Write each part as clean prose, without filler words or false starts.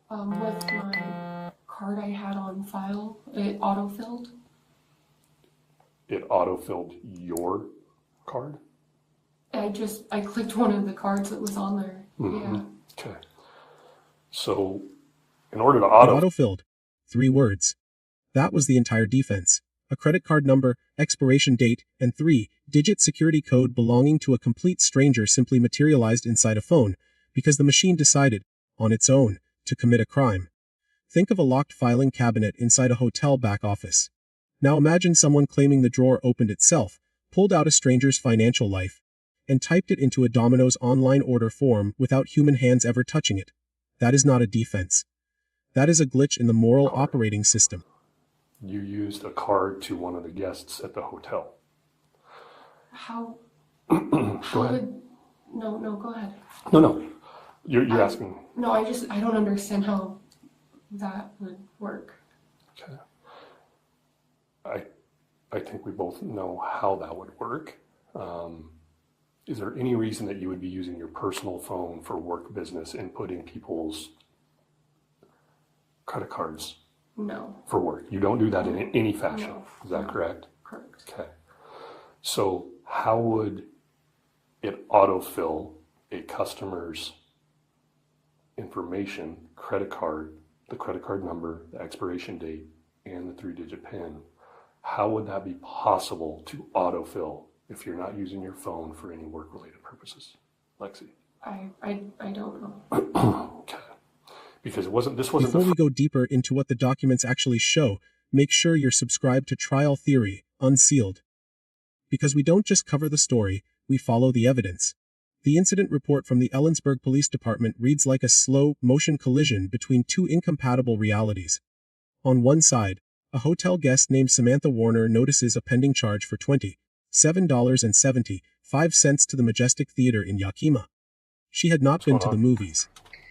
With my card I had on file, it autofilled. It autofilled your card? I clicked one of the cards that was on there. Mm-hmm. Yeah. Okay. So, in order to It autofilled. 3 words. That was the entire defense. A credit card number, expiration date, and 3-digit security code belonging to a complete stranger simply materialized inside a phone because the machine decided, on its own, to commit a crime. Think of a locked filing cabinet inside a hotel back office. Now imagine someone claiming the drawer opened itself, pulled out a stranger's financial life, and typed it into a Domino's online order form without human hands ever touching it. That is not a defense. That is a glitch in the moral operating system. You used a card to one of the guests at the hotel. How? Go ahead. No, go ahead. No. You're asking. No, I don't understand how that would work. Okay. I think we both know how that would work. Is there any reason that you would be using your personal phone for work business, inputting people's credit cards? No. For work? You don't do that in any fashion. No. Is that correct? Correct. Okay. So how would it autofill a customer's information, credit card, the credit card number, the expiration date, and the 3-digit PIN? How would that be possible to autofill if you're not using your phone for any work-related purposes? Lexi? I don't know. Okay. Because this wasn't Before we go deeper into what the documents actually show, make sure you're subscribed to Trial Theory, Unsealed. Because we don't just cover the story, we follow the evidence. The incident report from the Ellensburg Police Department reads like a slow-motion collision between 2 incompatible realities. On one side, a hotel guest named Samantha Warner notices a pending charge for $27.75 to the Majestic Theater in Yakima. She had not been to the movies.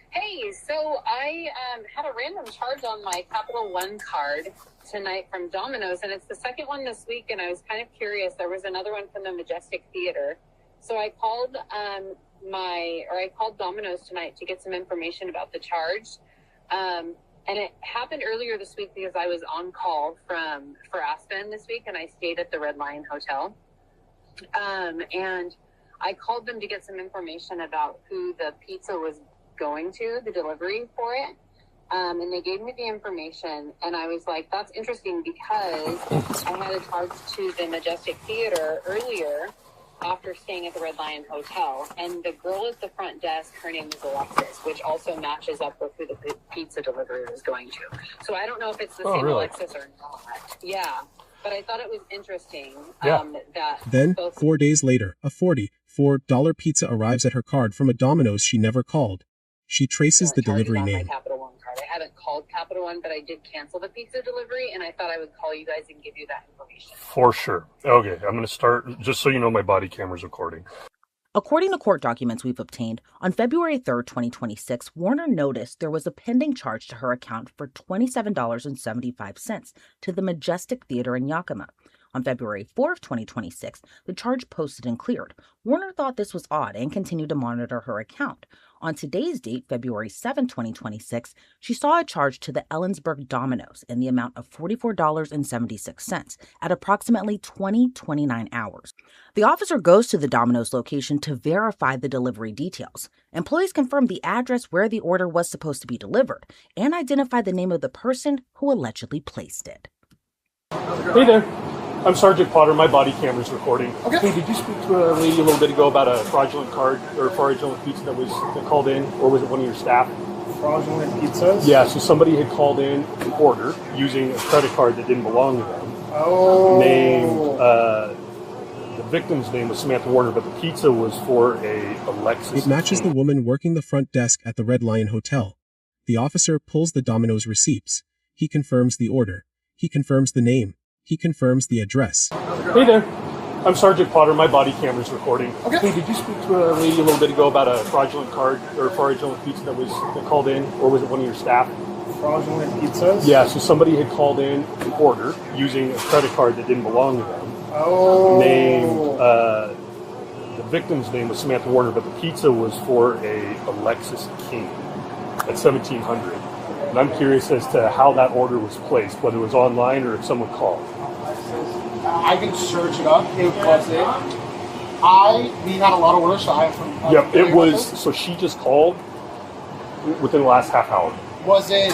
Hey, so I had a random charge on my Capital One card tonight from Domino's, and it's the second one this week, and I was kind of curious. There was another one from the Majestic Theater. So I called I called Domino's tonight to get some information about the charge. And it happened earlier this week because I was on call for Aspen this week, and I stayed at the Red Lion Hotel. And I called them to get some information about who the pizza was going to, the delivery for it. And they gave me the information, and I was like, that's interesting because I had a charge to the Majestic Theater earlier after staying at the Red Lion Hotel, and the girl at the front desk, her name is Alexis, which also matches up with who the pizza delivery was going to. So I don't know if it's the same really? Alexis or not. Yeah, but I thought it was interesting. Then, 4 days later, a $44 pizza arrives at her card from a Domino's she never called. She traces the delivery name. Capital One card. I haven't called Capital One, but I did cancel the pizza delivery, and I thought I would call you guys and give you that information. For sure. Okay, I'm going to start, just so you know, my body camera's recording. According to court documents we've obtained, on February 3rd, 2026, Warner noticed there was a pending charge to her account for $27.75 to the Majestic Theater in Yakima. On February 4th, 2026, the charge posted and cleared. Warner thought this was odd and continued to monitor her account. On today's date, February 7, 2026, she saw a charge to the Ellensburg Domino's in the amount of $44.76 at approximately 20:29 hours. The officer goes to the Domino's location to verify the delivery details. Employees confirm the address where the order was supposed to be delivered and identify the name of the person who allegedly placed it. Hey there. I'm Sergeant Potter. My body camera's recording. Okay. Hey, did you speak to a lady a little bit ago about a fraudulent card or fraudulent pizza that called in, or was it one of your staff? Fraudulent pizzas? Yeah, so somebody had called in an order using a credit card that didn't belong to them. Oh. The victim's name was Samantha Warner, but the pizza was for a Alexis. It matches the woman working the front desk at the Red Lion Hotel. The officer pulls the Domino's receipts. He confirms the order. He confirms the name. He confirms the address. Hey there. I'm Sergeant Potter. My body camera's recording. Okay. Hey, did you speak to a lady a little bit ago about a fraudulent card or fraudulent pizza that called in, or was it one of your staff? Fraudulent pizzas? Yeah, so somebody had called in an order using a credit card that didn't belong to them. Oh. The victim's name was Samantha Warner, but the pizza was for a Alexis King at 1700. And I'm curious as to how that order was placed, whether it was online or if someone called. I can search it up. It was it. We had a lot of orders, so I have Yep, it was. So she just called within the last half hour. Was it?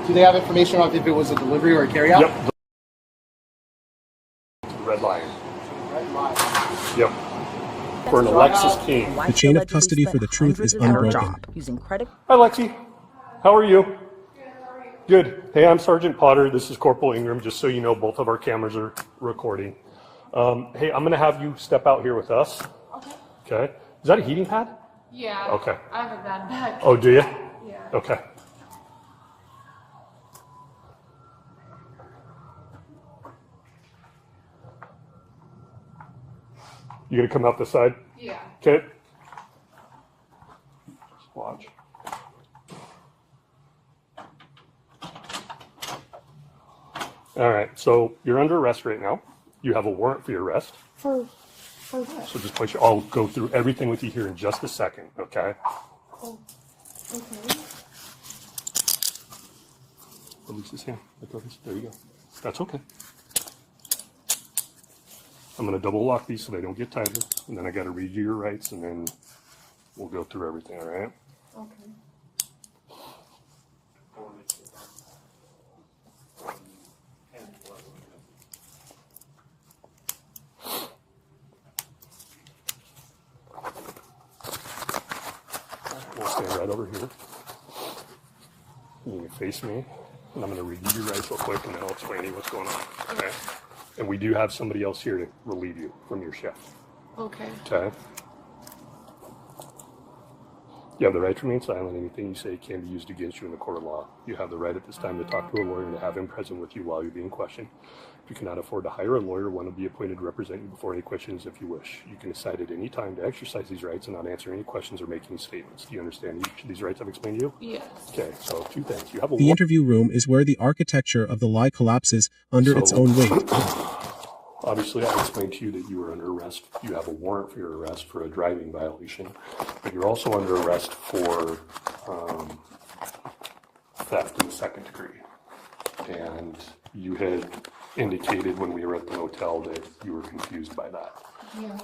Do they have information on if it was a delivery or a carryout? Yep. Red Lion. Yep. For an Alexis King. Why The she chain of allegedly custody spent for the truth hundreds is at her unbroken. job using credit. Hi, Lexi. How are you? Good. Hey, I'm Sergeant Potter. This is Corporal Ingram. Just so you know, both of our cameras are recording. Hey, I'm going to have you step out here with us. Okay. Okay. Is that a heating pad? Yeah. Okay. I have a bad back. Oh, do you? Yeah. Okay. You going to come out this side? Yeah. Okay. Just watch. All right, so you're under arrest right now. You have a warrant for your arrest. For what? So just place your, I'll go through everything with you here in just a second, okay? Oh, okay. Release this hand. There you go. That's okay. I'm going to double lock these so they don't get tighter. And then I got to read you your rights, and then we'll go through everything, all right? Okay. We'll stand right over here. You can face me, and I'm going to read you your rights real quick, and then I'll explain to you what's going on, okay? And we do have somebody else here to relieve you from your shift, Okay. okay? You have the right to remain silent. Anything you say can be used against you in the court of law. You have the right at this time to talk to a lawyer and to have him present with you while you're being questioned. If you cannot afford to hire a lawyer, one will be appointed to represent you before any questions if you wish. You can decide at any time to exercise these rights and not answer any questions or make any statements. Do you understand each of these rights I've explained to you? Yes. Okay, so two things. You have a The interview room is where the architecture of the lie collapses under its own weight. Obviously, I explained to you that you were under arrest. You have a warrant for your arrest for a driving violation, but you're also under arrest for theft in the second degree. And you had indicated when we were at the motel that you were confused by that. Yeah.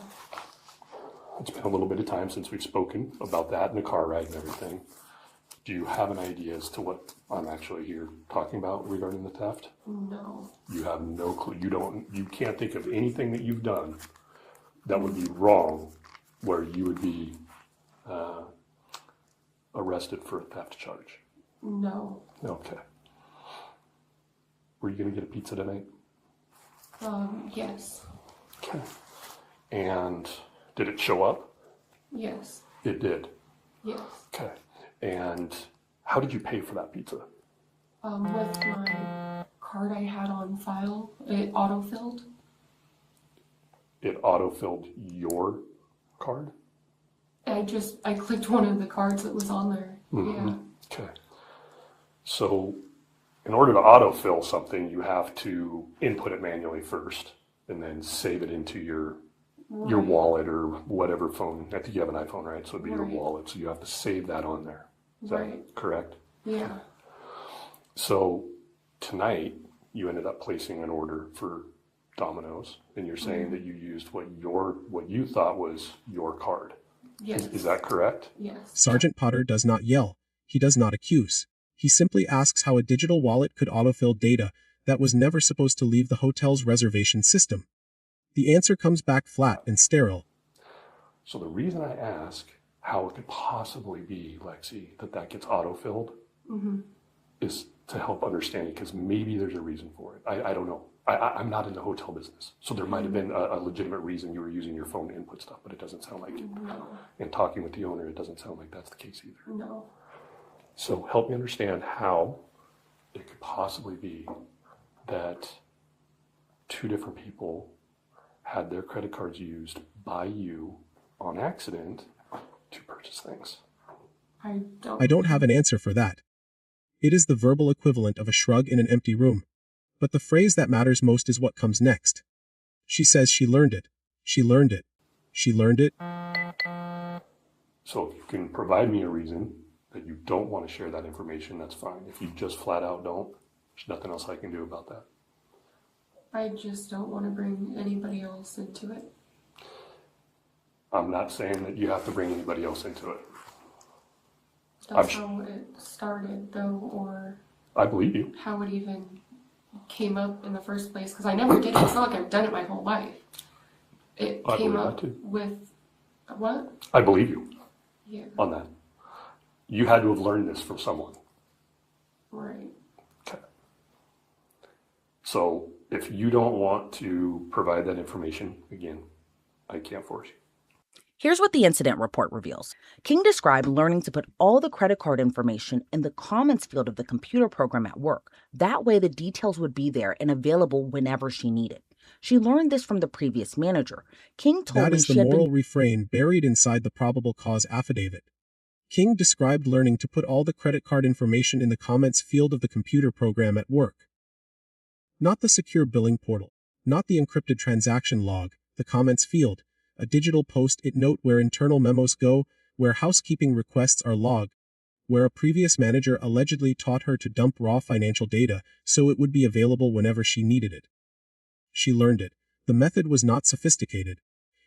It's been a little bit of time since we've spoken about that and the car ride and everything. Do you have an idea as to what I'm actually here talking about regarding the theft? No. You have no clue. You can't think of anything that you've done that would be wrong where you would be arrested for a theft charge. No. Okay. Were you going to get a pizza tonight? Yes. Okay. And did it show up? Yes. It did. Yes. Okay. And how did you pay for that pizza? With my card I had on file, it autofilled. It autofilled your card? I clicked one of the cards that was on there. Mm-hmm. Yeah. Okay. So in order to autofill something, you have to input it manually first and then save it into your wallet or whatever phone. I think you have an iPhone, right? So it'd be your wallet. So you have to save that on there. Is that correct? Yeah. So tonight you ended up placing an order for Domino's, and you're saying that you used what you thought was your card. Yes. Is that correct? Yes. Sergeant Potter does not yell. He does not accuse. He simply asks how a digital wallet could autofill data that was never supposed to leave the hotel's reservation system. The answer comes back flat and sterile. So the reason I ask how it could possibly be, Lexi, that gets autofilled is to help understand it, because maybe there's a reason for it. I don't know. I'm not in the hotel business. So there might have been a legitimate reason you were using your phone to input stuff, but it doesn't sound like it. No. And talking with the owner, it doesn't sound like that's the case either. No. So help me understand how it could possibly be that two different people had their credit cards used by you on accident to purchase things. I don't have an answer for that. It is the verbal equivalent of a shrug in an empty room. But the phrase that matters most is what comes next. She says she learned it. She learned it. She learned it. So if you can provide me a reason that you don't want to share that information, that's fine. If you just flat out don't, there's nothing else I can do about that. I just don't want to bring anybody else into it. I'm not saying that you have to bring anybody else into it. That's how it started, though, or I believe you. how it even came up in the first place, because I never did it. It's not like I've done it my whole life. It I came believe up that too. with what? I believe you Yeah, on that. You had to have learned this from someone. right. Okay. So if you don't want to provide that information, again, I can't force you. Here's what the incident report reveals. King described learning to put all the credit card information in the comments field of the computer program at work. That way the details would be there and available whenever she needed. She learned this from the previous manager. King told That me is she the had moral been... refrain buried inside the probable cause affidavit. King described learning to put all the credit card information in the comments field of the computer program at work. Not the secure billing portal, not the encrypted transaction log, the comments field, a digital post-it note where internal memos go, where housekeeping requests are logged, where a previous manager allegedly taught her to dump raw financial data so it would be available whenever she needed it. She learned it. The method was not sophisticated.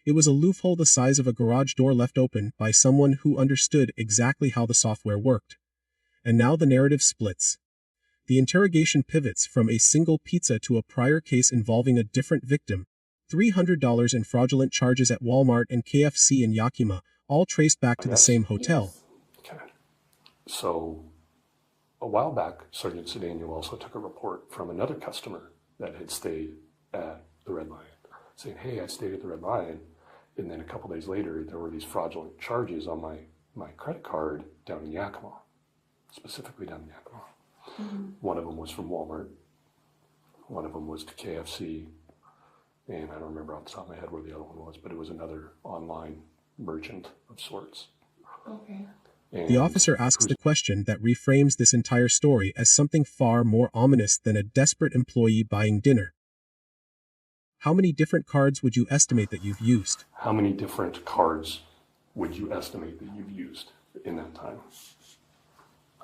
It was a loophole the size of a garage door left open by someone who understood exactly how the software worked. And now the narrative splits. The interrogation pivots from a single pizza to a prior case involving a different victim, $300 in fraudulent charges at Walmart and KFC in Yakima, all traced back to the same hotel. Yes. Okay. So a while back, Sergeant Sedaniel also took a report from another customer that had stayed at the Red Lion, saying, hey, I stayed at the Red Lion, and then a couple days later, there were these fraudulent charges on my credit card down in Yakima, specifically down in Yakima. Mm-hmm. One of them was from Walmart. One of them was to KFC. And I don't remember off the top of my head where the other one was, but it was another online merchant of sorts. Okay. And The officer asks the question that reframes this entire story as something far more ominous than a desperate employee buying dinner. How many different cards would you estimate that you've used? How many different cards would you estimate that you've used in that time?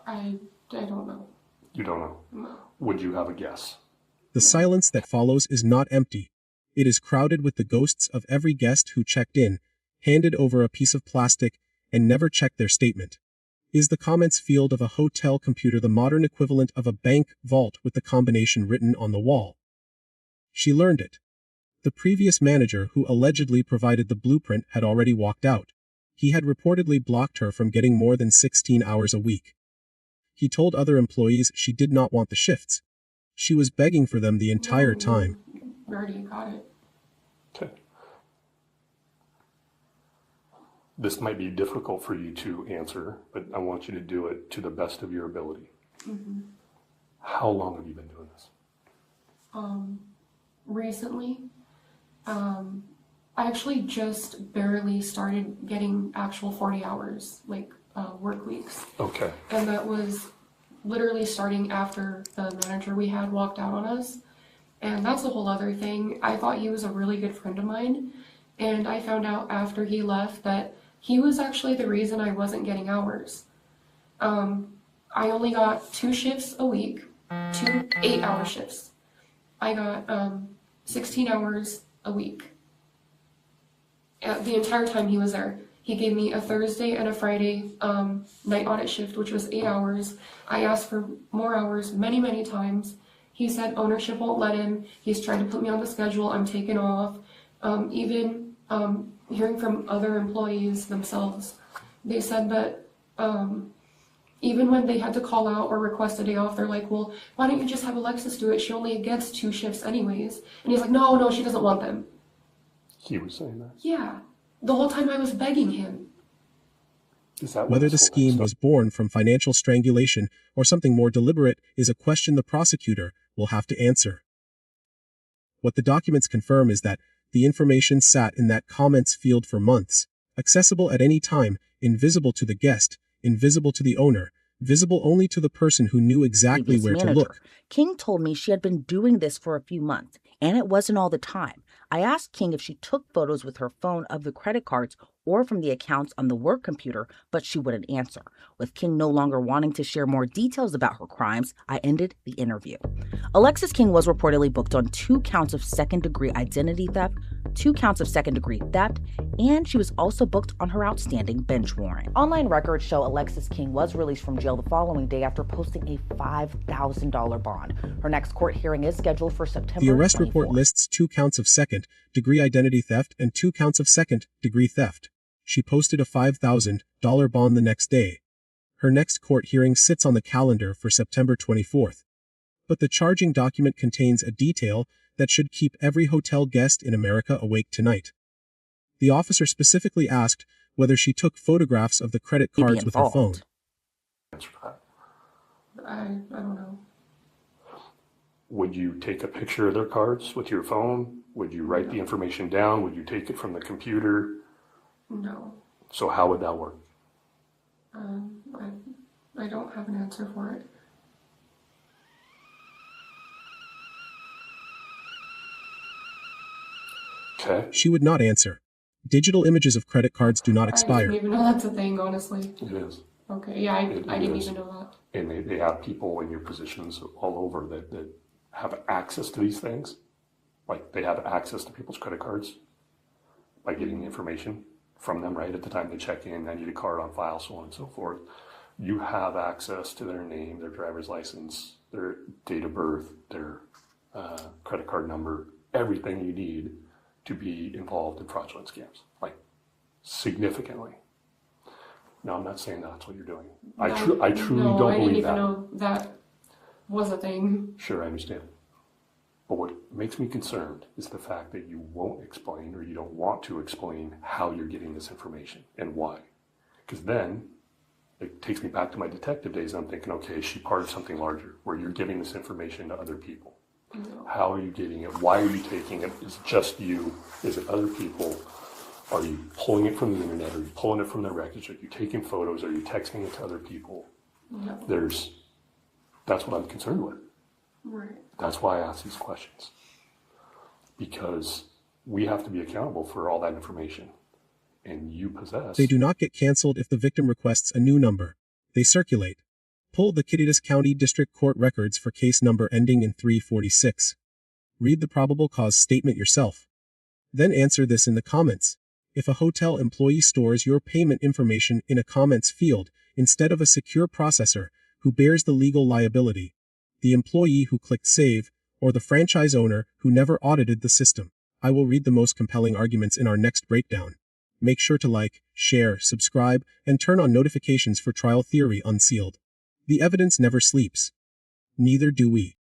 I don't know. You don't know. No. Would you have a guess? The silence that follows is not empty. It is crowded with the ghosts of every guest who checked in, handed over a piece of plastic, and never checked their statement. Is the comments field of a hotel computer the modern equivalent of a bank vault with the combination written on the wall? She learned it. The previous manager who allegedly provided the blueprint had already walked out. He had reportedly blocked her from getting more than 16 hours a week. He told other employees she did not want the shifts. She was begging for them the entire time. We already got it. Okay. This might be difficult for you to answer, but I want you to do it to the best of your ability. Mm-hmm. How long have you been doing this? Recently, I actually just barely started getting actual 40 hours, like work weeks. Okay. And that was literally starting after the manager we had walked out on us. And that's a whole other thing. I thought he was a really good friend of mine. And I found out after he left that he was actually the reason I wasn't getting hours. I only got 2 shifts a week, 2 8-hour shifts. I got 16 hours a week. The entire time he was there. He gave me a Thursday and a Friday night audit shift, which was 8 hours. I asked for more hours many, many times. He said ownership won't let him. He's trying to put me on the schedule. I'm taken off. Even hearing from other employees themselves, they said that even when they had to call out or request a day off, they're like, well, why don't you just have Alexis do it? She only gets 2 shifts anyways. And he's like, no, she doesn't want them. He was saying that. Yeah. The whole time I was begging him. Is that Whether the scheme was born from financial strangulation or something more deliberate is a question the prosecutor will have to answer. What the documents confirm is that the information sat in that comments field for months, accessible at any time, invisible to the guest, invisible to the owner, visible only to the person who knew exactly where to look. King told me she had been doing this for a few months, and it wasn't all the time. I asked King if she took photos with her phone of the credit cards or from the accounts on the work computer, but she wouldn't answer. With King no longer wanting to share more details about her crimes, I ended the interview. Alexis King was reportedly booked on 2 counts of second-degree identity theft, 2 counts of second-degree theft, and she was also booked on her outstanding bench warrant. Online records show Alexis King was released from jail the following day after posting a $5,000 bond. Her next court hearing is scheduled for September 24th. The arrest report lists 2 counts of second-degree identity theft and 2 counts of second-degree theft. She posted a $5,000 bond the next day. Her next court hearing sits on the calendar for September 24th. But the charging document contains a detail that should keep every hotel guest in America awake tonight. The officer specifically asked whether she took photographs of the credit cards with her phone. Answer that. I don't know. Would you take a picture of their cards with your phone? Would you write the information down? Would you take it from the computer? No. So how would that work? I don't have an answer for it. Okay. She would not answer. Digital images of credit cards do not I expire. didn't even know that's a thing, honestly. It is. Okay, yeah, I It didn't is. even know that. And they have people in your positions all over that have access to these things. Like they have access to people's credit cards by getting the information from them right at the time they check in. I need a card on file, so on and so forth. You have access to their name, their driver's license, their date of birth, their credit card number, everything you need to be involved in fraudulent scams, like significantly. Now, I'm not saying that's what you're doing. I truly I don't didn't believe even that. know that was a thing. Sure, I understand. But what makes me concerned is the fact that you won't explain or you don't want to explain how you're getting this information and why. Because then it takes me back to my detective days. I'm thinking, okay, is she part of something larger where you're giving this information to other people? No. How are you getting it? Why are you taking it? Is it just you? Is it other people? Are you pulling it from the internet? Are you pulling it from the records? Are you taking photos? Are you texting it to other people? No. That's what I'm concerned with. Right. That's why I ask these questions. Because we have to be accountable for all that information. And you possess. They do not get canceled if the victim requests a new number. They circulate. Pull the Kittitas County District Court records for case number ending in 346. Read the probable cause statement yourself. Then answer this in the comments. If a hotel employee stores your payment information in a comments field instead of a secure processor, who bears the legal liability? The employee who clicked save, or the franchise owner who never audited the system? I will read the most compelling arguments in our next breakdown. Make sure to like, share, subscribe, and turn on notifications for Trial Theory Unsealed. The evidence never sleeps. Neither do we.